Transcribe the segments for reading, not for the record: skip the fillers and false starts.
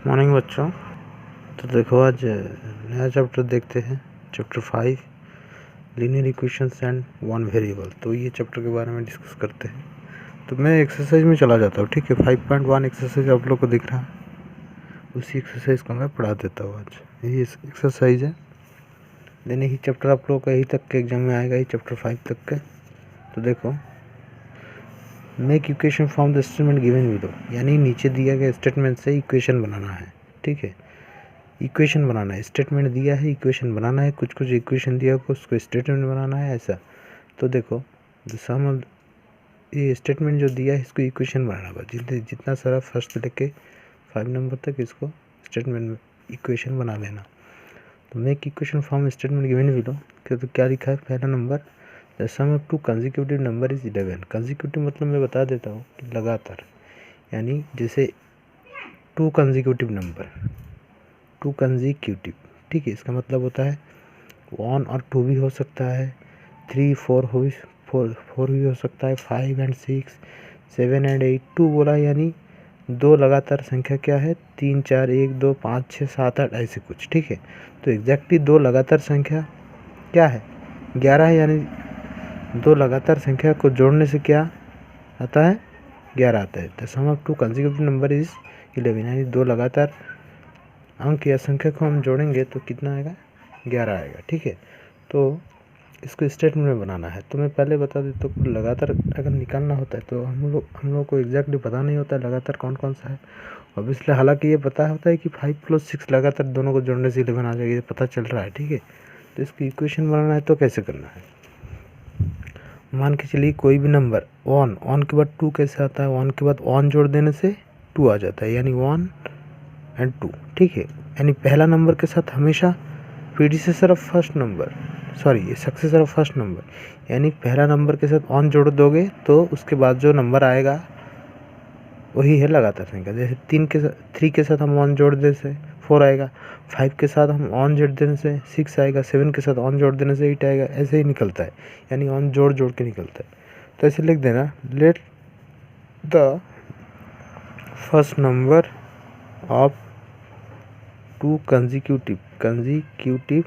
Morning बच्चों। तो देखो आज नया चैप्टर देखते हैं, chapter 5 linear equations and one variable. तो ये चैप्टर के बारे में डिस्कस करते हैं। तो मैं एक्सरसाइज में चला जाता हूँ, ठीक है। 5.1 एक्सरसाइज आप लोग को दिख रहा है, उसी एक्सरसाइज को मैं पढ़ा देता हूँ आज। यही एक्सरसाइज है, देन यही चैप्टर आप लोग का यही तक के एग्जाम में आएगा, ही चैप्टर 5 तक के। तो देखो, make equation from the statement given below, यानी नीचे दिया गया स्टेटमेंट से इक्वेशन बनाना है, ठीक है। इक्वेशन बनाना है, स्टेटमेंट दिया है, इक्वेशन बनाना है, कुछ इक्वेशन दिया होगा उसको स्टेटमेंट बनाना है, ऐसा। तो देखो द सम ऑफ ये स्टेटमेंट जो दिया है इसको इक्वेशन बनाना होगा। जितना सारा फर्स्ट से लेके 5 नंबर तक इसको स्टेटमेंट इक्वेशन बना लेना। तो make equation from statement given below, तो क्या लिखा है पहला number, the sum of 2 consecutive number is 11। Consecutive मतलब मैं बता देता हूँ कि लगातार, यानी जैसे 2 कंसेक्यूटिव नंबर, 2 कंसेक्यूटिव, ठीक है। इसका मतलब होता है 1 और 2 भी हो सकता है, 3 4 भी हो सकता है, 5 and 6 7 and 8। 2 बोला यानी 2 लगातार संख्या क्या है, 3 4 1 2 5 6 7 8 ऐसे कुछ, ठीक है। तो एग्जैक्टली 2 लगातार संख्या क्या है, 11 है, यानी 2 लगातार संख्या को जोड़ने से क्या आता है, 11 आता है। The sum of 2 consecutive number is 11, यानी 2 लगातार अंक या संख्या को हम जोड़ेंगे तो कितना आएगा, 11 आएगा, ठीक है। तो इसको स्टेटमेंट में बनाना है। तो मैं पहले बता देता हूँ, लगातार अगर निकालना होता है तो हम लोग को एग्जैक्टली पता नहीं होता है लगातार कौन कौन सा है। ऑब्वियसली हालांकि ये पता होता है कि 5 + 6 लगातार दोनों को जोड़ने से 11 आ जाएगी, ये पता चल रहा है, ठीक है। तो इसकी इक्वेशन बनाना है तो कैसे करना है, मान के चलिए कोई भी नंबर 1 के बाद 2 कैसे आता है, 1 के बाद 1 जोड़ देने से 2 आ जाता है, यानी 1 and 2, ठीक है। यानी पहला नंबर के साथ हमेशा प्रीडिसेसर ऑफ फर्स्ट नंबर, ये सक्सेसर ऑफ फर्स्ट नंबर, यानी पहला नंबर के साथ 1 जोड़ दोगे तो उसके बाद जो नंबर आएगा वही है लगातार संख्या। जैसे 3 के साथ हम 1 जोड़ देने से 4 आएगा, 5 के साथ हम 1 जोड़ देने से 6 आएगा, 7 के साथ 1 जोड़ देने से 8 आएगा, ऐसे ही निकलता है, यानी 1 जोड़ के निकलता है। तो ऐसे लिख देना, let the first number of 2 consecutive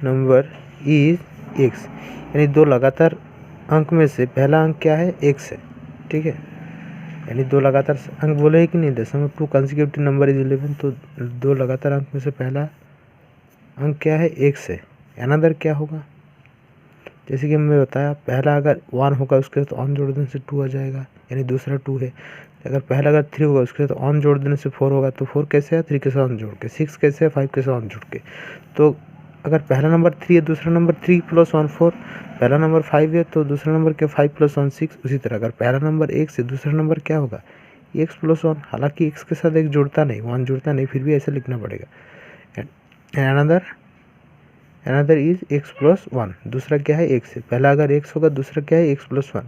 number is x, यानी 2 लगातार अंक में से पहला अंक क्या है, x है, ठीक है। यानी 2 लगातार अंक बोले है कि नहीं, दशम 2 कंसेक्यूटिव नंबर इज 11, तो 2 लगातार अंक में से पहला अंक क्या है, x है। अनदर क्या होगा, जैसे कि मैं बताया, पहला अगर 1 होगा उसके साथ 1 जोड़ देने से 2 आ जाएगा, यानी दूसरा 2 है। अगर पहला अगर 3 होगा उसके साथ 1 जोड़ देने से 4 होगा, तो 4 कैसे है, 3 के साथ 1 जोड़ के, 6 कैसे है, 5 के साथ 1 जोड़ के। तो अगर पहला नंबर 3 है, दूसरा नंबर 3 + 1 4, पहला नंबर 5 है तो दूसरा नंबर क्या, 5 + 1 6। उसी तरह अगर पहला नंबर 1 से दूसरा नंबर क्या होगा, x + 1, हालांकि x के साथ 1 जुड़ता नहीं, 1 जुड़ता नहीं, फिर भी ऐसे लिखना पड़ेगा। अनदर इज x + 1, दूसरा क्या है, x है। पहला अगर x होगा, दूसरा क्या है, x + 1।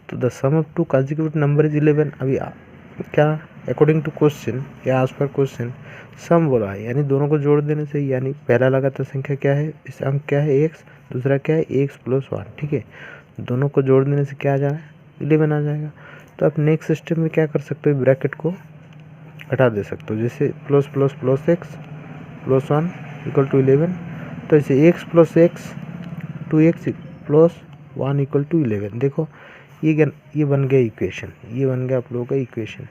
तो the sum of 2 consecutive number is 11। अभी क्या, अकॉर्डिंग टू क्वेश्चन या एज पर क्वेश्चन सम बोला है, यानी दोनों को जोड़ देने से, यानी पहला लगातार संख्या क्या है, इस अंक क्या है, x, दूसरा क्या है, x + 1, ठीक है। दोनों को जोड़ देने से क्या आ जाए, 11 आ जाएगा। तो आप नेक्स्ट स्टेप में क्या कर सकते हो, ब्रैकेट को हटा दे सकते हो, जैसे +++ x + 1 = 11। तो इसे x + x 2x + 1 = 11। देखो ये बन गया इक्वेशन, ये बन गया आप लोगों का इक्वेशन।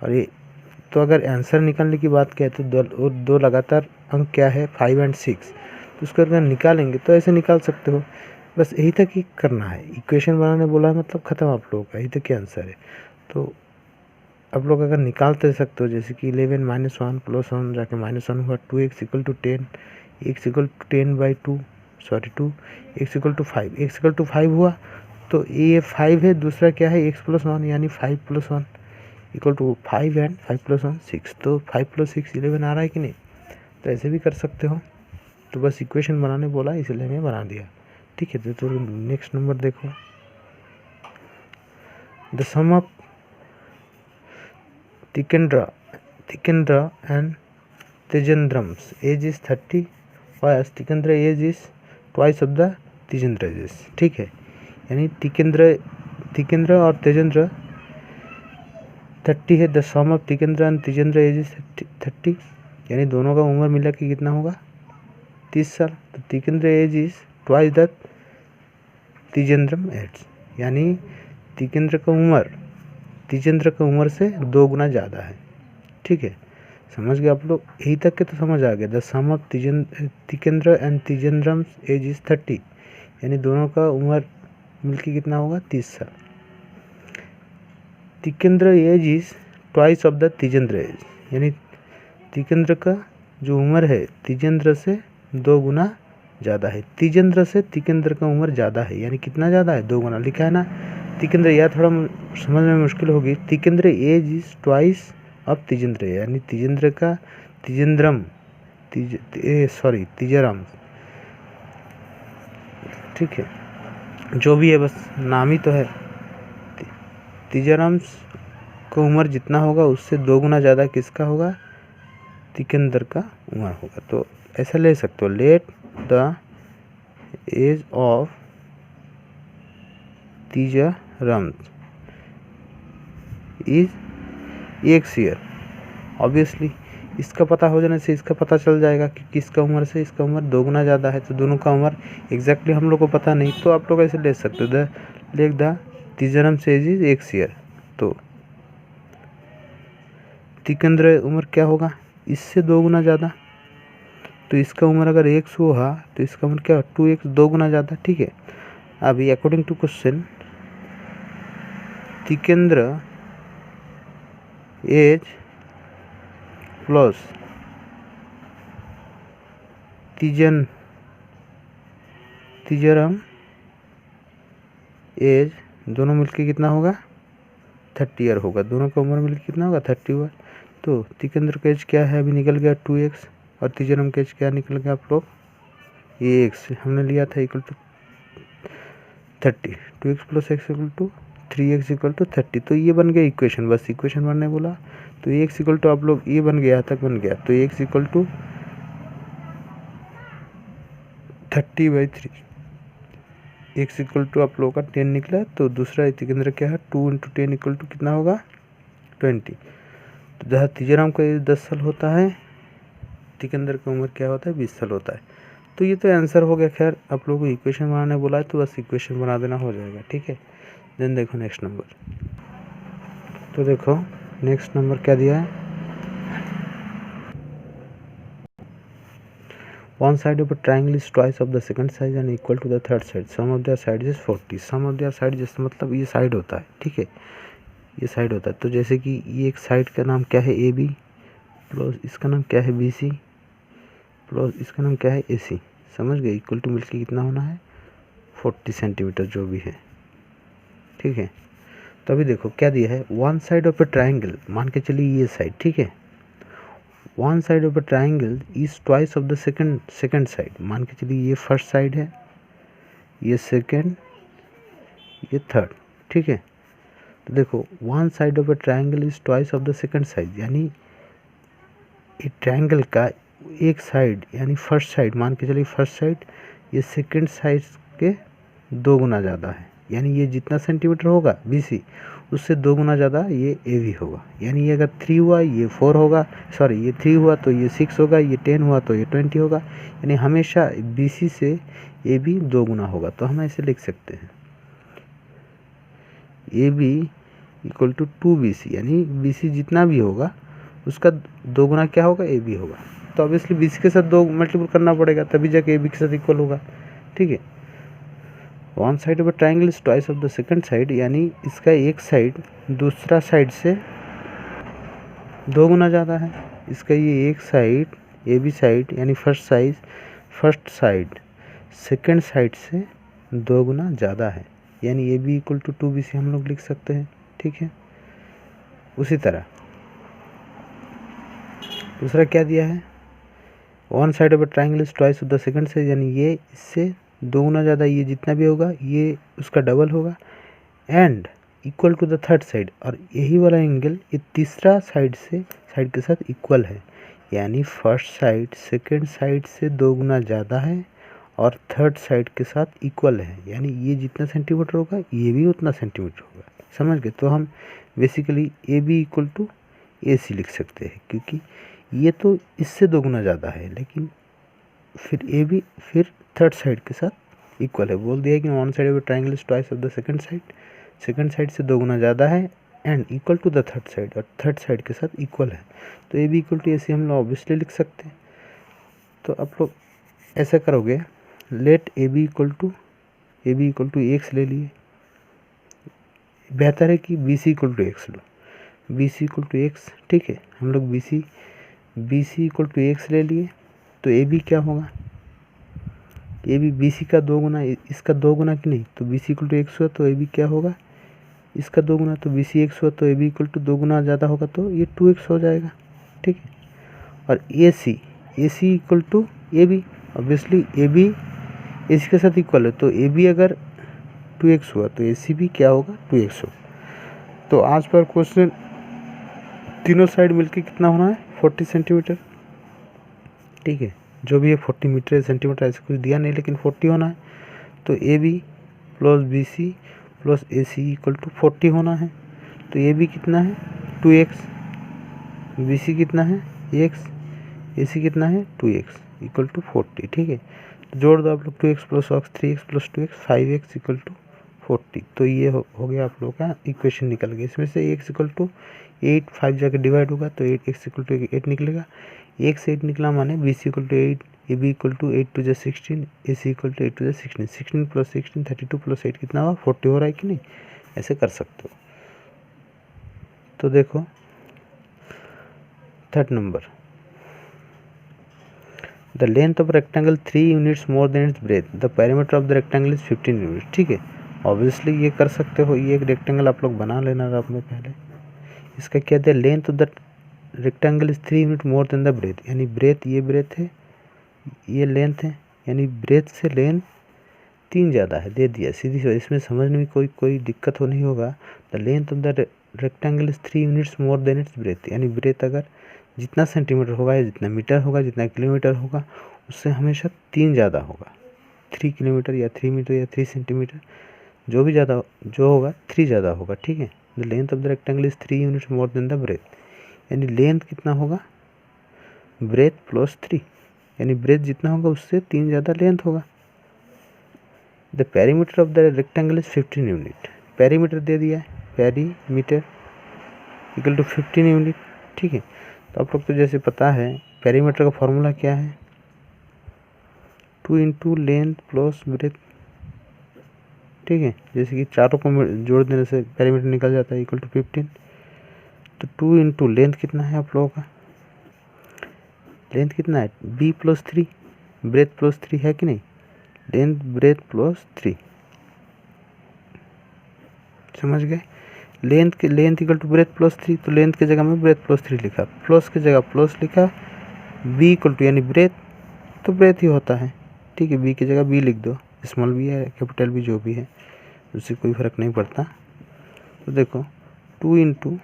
और ये तो अगर आंसर निकालने की बात करें तो दो लगातार अंक क्या है, 5 and 6, तो उसको अगर निकालेंगे तो ऐसे निकाल सकते हो। बस यही तक ही करना है, इक्वेशन बनाने बोला है मतलब ख़त्म आप लोगों का, यही तक ही आंसर है। तो आप लोग अगर निकालते सकते हो, जैसे कि 11 - 1 + 1 जाके -1 हुआ, 2x = 10, x = 10/2, 2 x = 5, x = 5 हुआ तो ये 5 है, दूसरा क्या है, x + 1, यानी 5 + 1 = 5 and 5 + 1 6। तो 5 + 6 11 आ रहा है कि नहीं, तो ऐसे भी कर सकते हो। तो बस इक्वेशन बनाने बोला इसलिए मैं बना दिया, ठीक है। तो नेक्स्ट नंबर देखो, the sum of Tikendra and Tejendram's age is 30, whereas Tikendra age is twice of the Tejendra age, ठीक है। यानी तिकेंद्र और तेजेंद्र 30 है। The sum of Tikendra and Tijendra age is 30, यानी दोनों का उम्र मिला के कितना होगा 30 साल। तो Tikendra age is twice the Tijendram age, यानी तिकेंद्र का उम्र तिजेंद्र का उम्र से 2 गुना ज़्यादा है। ठीक है, समझ गए आप लोग, यही तक के तो समझ आ गया। The sum of Tikendra and Tijendram age is 30, यानी दोनों का उम्र मिलके कितना होगा 30 साल। Tikendra age is twice of the Tijendra age, यानी तिकेंद्र का जो उम्र है तिजेंद्र से 2 गुना ज़्यादा है। तिजेंद्र से तिकेंद्र का उम्र ज़्यादा है, यानी कितना ज़्यादा है 2 गुना लिखा है ना। तिकेंद्र, यह थोड़ा समझ में मुश्किल होगी। तिकेंद्र एज इज ट्वाइस ऑफ तिजेंद्र, यानी तिजेंद्र का तिजेंद्रम तिजरम, ठीक है, जो भी है बस नाम ही तो है। तिजरम का उम्र जितना होगा उससे 2 गुना ज़्यादा किसका होगा तिकेंद्र का उम्र होगा। तो ऐसा ले सकते हो, let the age of Tijaram is x year. Obviously इसका पता हो जाने से इसका पता चल जाएगा कि किसका उम्र से इसका उम्र 2 गुना ज़्यादा है। तो दोनों का उम्र एग्जैक्टली हम लोग को पता नहीं, तो आप लोग ऐसे ले सकते हो, let the Tijaram age is x year. तो तिकेंद्र उम्र क्या होगा इससे 2 गुना ज़्यादा, तो इसका उम्र अगर x हुआ तो इसका उम्र क्या 2x, 2 गुना ज़्यादा। ठीक है, अभी according to question Tikendra age plus Tijaram age दोनों मिलके कितना होगा 30 ईयर होगा। दोनों का उम्र मिलके कितना होगा 30 ईयर। तो तिकेंद्र का एज क्या है अभी निकल गया 2x, और तिजरम का एज क्या निकल गया आप लोग ये x हमने लिया था equal to 30, 2x plus x equal to 3x equal to 30। तो ये बन गया इक्वेशन, बस इक्वेशन बनने बोला। तो x इक्वल टू आप लोग ये बन गया तक बन गया, तो x equal to 30/3, x equal to आप लोगों का 10 निकला। तो दूसरा तिकेंद्र क्या है 2 × 10 इक्वल टू कितना होगा 20। तो जहाँ तिजरम का एज 10 साल होता है, तिकेंद्र की उम्र क्या होता है 20 साल होता है। तो ये तो आंसर हो गया। खैर आप लोगों को इक्वेशन बनाने बोला है तो बस इक्वेशन बना देना हो जाएगा। ठीक है, देन देखो नेक्स्ट नंबर। तो देखो नेक्स्ट नंबर क्या दिया है, one side of a triangle is twice of the second side and equal to the third side, sum of their side is 40। Sum of their side जैसे मतलब ये side होता है, ठीक है, ये साइड होता है। तो जैसे कि ये एक साइड का नाम क्या है AB, प्लस इसका नाम क्या है BC, प्लस इसका नाम क्या है AC, समझ गए। इक्वल टू मिलके कितना होना है 40 सेंटीमीटर जो भी है। ठीक है, तो अभी देखो क्या दिया है, one side of A triangle, मान के चलिए ये साइड, ठीक है, one side of A triangle is twice of the second side, मान के चलिए ये फर्स्ट साइड है, ये सेकंड, ये थर्ड। ठीक है, तो देखो one side of A triangle is twice of the second side, यानी एक ट्राइंगल का एक साइड यानी फर्स्ट साइड, मान के चलिए फर्स्ट साइड, ये सेकंड साइड के 2 गुना ज़्यादा है, यानी ये जितना सेंटीमीटर होगा BC उससे 2 गुना ज़्यादा ये AB होगा। यानी ये अगर 3 हुआ ये 4 होगा, सॉरी ये 3 हुआ तो ये 6 होगा, ये 10 हुआ तो ये 20 होगा, यानी हमेशा BC से AB 2 गुना होगा। तो हम ऐसे लिख सकते हैं AB इक्वल टू 2BC, यानी BC जितना भी होगा उसका 2 गुना क्या होगा AB होगा। तो ऑब्वियसली BC के साथ 2 मल्टीपल करना पड़ेगा तभी जाके AB के साथ इक्वल होगा। ठीक है, one side of a triangle is twice of the second side, यानी इसका एक साइड दूसरा साइड से 2 गुना ज़्यादा है। इसका ये एक साइड AB साइड यानी फर्स्ट साइड सेकंड साइड से 2 गुना ज़्यादा है, यानी AB इक्वल टू 2BC हम लोग लिख सकते हैं। ठीक है, उसी तरह दूसरा क्या दिया है, one side of a triangle is twice of the second side, यानी ये इससे 2 गुना ज़्यादा, ये जितना भी होगा ये उसका डबल होगा, and equal to the third side, और यही वाला एंगल ये तीसरा साइड के साथ इक्वल है, यानी फर्स्ट साइड सेकंड साइड से 2 गुना ज़्यादा है और थर्ड साइड के साथ इक्वल है, यानी ये जितना सेंटीमीटर होगा ये भी उतना सेंटीमीटर होगा। समझ गए। तो हम basically A B equal to A C लिख सकते हैं, क्योंकि ये तो इससे 2 गुना ज़्यादा है, लेकिन फिर ए बी फिर थर्ड साइड के साथ इक्वल है। बोल दिया कि one side of triangle is twice of the second side से 2 गुना ज़्यादा है and equal to the third side, और थर्ड साइड के साथ इक्वल है। तो A B equal to A C हम लोग ऑब्वियसली लिख सकते हैं। तो आप लोग ऐसा करोगे, let A B equal to X ले लिए, बेहतर है कि B C equal to X लो, B C equal to X, ठीक है। हम लोग B C equal to X ले लिए, तो ए बी क्या होगा, ए बी बी सी का 2 गुना, इसका 2 गुना कि नहीं, तो B C equal to X हुआ तो ए बी क्या होगा, इसका 2 गुना, तो बी सी एक्स हुआ तो ए बी इक्वल टू 2 गुना ज़्यादा होगा तो ये 2x हो जाएगा, ठीक है। और A C equal to A B, obviously A B A C के साथ इक्वल है, तो ए बी अगर 2x हुआ तो ए सी भी क्या होगा, 2x होगा। तो आज पर क्वेश्चन तीनों साइड मिलके कितना होना है, 40 सेंटीमीटर, ठीक है। जो भी है 40 मीटर सेंटीमीटर ऐसे कुछ दिया नहीं, लेकिन 40 होना है। तो A B plus B C plus A C equal to 40 होना है। तो ए बी कितना है, 2x, बी सी कितना है, x, ए सी कितना है, 2x इक्वल टू 40, ठीक है। तो जोड़ दो आप लोग, 2x plus 3x plus 2x 5x equal to 40। तो ये हो गया आप लोग का इक्वेशन निकल गया। इसमें से x इक्वल टू 8, 5 जाकर डिवाइड होगा तो 8x इक्वल टू 8 निकलेगा। 1 से 8 निकला माने B C equal to 8, A B equal to 8 two ज 16, A C equal to 8 two ज 16, 16 प्लस 16 32 प्लस 8 कितना हुआ, 40 हो रहा है कि नहीं, ऐसे कर सकते हो। तो देखो third number, the length of rectangle 3 units more then it's breath, the perimeter of the rectangle is 15 units, ठीक है। ऑब्वियसली ये कर सकते हो, ये एक रेक्टेंगल आप लोग बना लेना रफ में पहले। इसका क्या दिया, length of the rectangle is 3 unit more than the breadth, यानी ब्रेथ, ये ब्रेथ है, ये लेंथ है, यानी ब्रेथ से लेंथ 3 ज़्यादा है, दे दिया सीधी से। इसमें समझने में कोई दिक्कत हो नहीं होगा। The length of the rectangle is 3 units more then it's breath, यानी ब्रेथ अगर जितना सेंटीमीटर होगा या जितना मीटर होगा, जितना किलोमीटर होगा, उससे हमेशा 3 ज़्यादा होगा। 3 किलोमीटर या 3 मीटर या 3 सेंटीमीटर, जो भी ज़्यादा जो होगा 3 ज़्यादा होगा, ठीक है। The length of the rectangle is 3 units more than the breadth, यानी लेंथ कितना होगा, ब्रेथ प्लस 3, यानी ब्रेथ जितना होगा उससे 3 ज़्यादा लेंथ होगा। The perimeter of the rectangle is 15 unit, perimeter दे दिया है, पेरीमीटर इक्वल टू 15 यूनिट, ठीक है। तो आप लोग तो जैसे पता है पेरीमीटर का फॉर्मूला क्या है, 2 इंटू लेंथ प्लस ब्रेथ, ठीक है। जैसे कि चारों को जोड़ देने से पेरीमीटर निकल जाता है इक्वल टू 15। तो 2 इंटू लेंथ कितना है आप लोगों का, लेंथ कितना है, b प्लस 3, ब्रेथ प्लस 3 है कि नहीं, लेंथ ब्रेथ प्लस 3, समझ गए। Length equal to breadth plus 3, तो लेंथ की जगह में ब्रेथ प्लस 3 लिखा, प्लस की जगह प्लस लिखा, b इक्वल टू यानी ब्रेथ, तो ब्रेथ ही होता है, ठीक है। b की जगह b लिख दो, स्मॉल b है कैपिटल b जो भी है, उससे कोई फर्क नहीं पड़ता। तो देखो 2 इंटू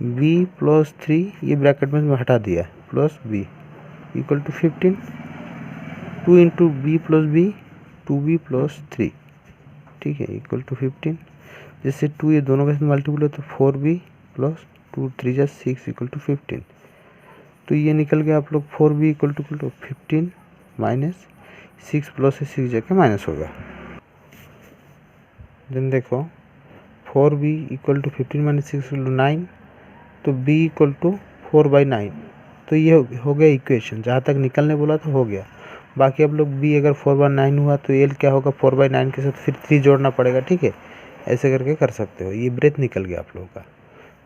बी प्लस 3, ये ब्रैकेट में हटा दिया, plus B equal to 15, 2 into B plus B, 2b plus 3, ठीक है, इक्वल टू 15। जैसे 2 ये दोनों के साथ मल्टीपल है तो 4b प्लस 2 3 जा 6 इक्वल टू 15। तो ये निकल गया आप लोग 4b equal to 15 minus 6 plus 6 जाके माइनस होगा। देन देखो 4b equal to 15 minus 6 equal to 9, तो b इक्वल टू 4/9। तो ये हो गया इक्वेशन, जहाँ तक निकलने बोला तो हो गया। बाकी आप लोग b अगर 4/9 हुआ तो l क्या होगा, 4/9 के साथ फिर 3 जोड़ना पड़ेगा, ठीक है। ऐसे करके कर सकते हो। ये ब्रेथ निकल गया आप लोगों का।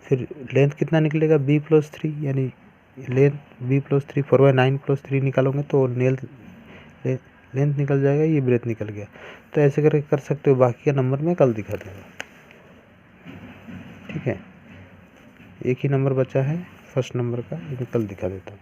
फिर लेंथ कितना निकलेगा, b प्लस 3, यानी लेंथ b प्लस 3, 4/9 प्लस 3 निकालोगे तो लेंथ निकल जाएगा, ये ब्रेथ निकल गया। तो ऐसे करके कर सकते हो। बाकी का नंबर मैं कल दिखा दूँगा, ठीक है। एक ही नंबर बचा है फर्स्ट नंबर का, ये कल दिखा देता हूँ।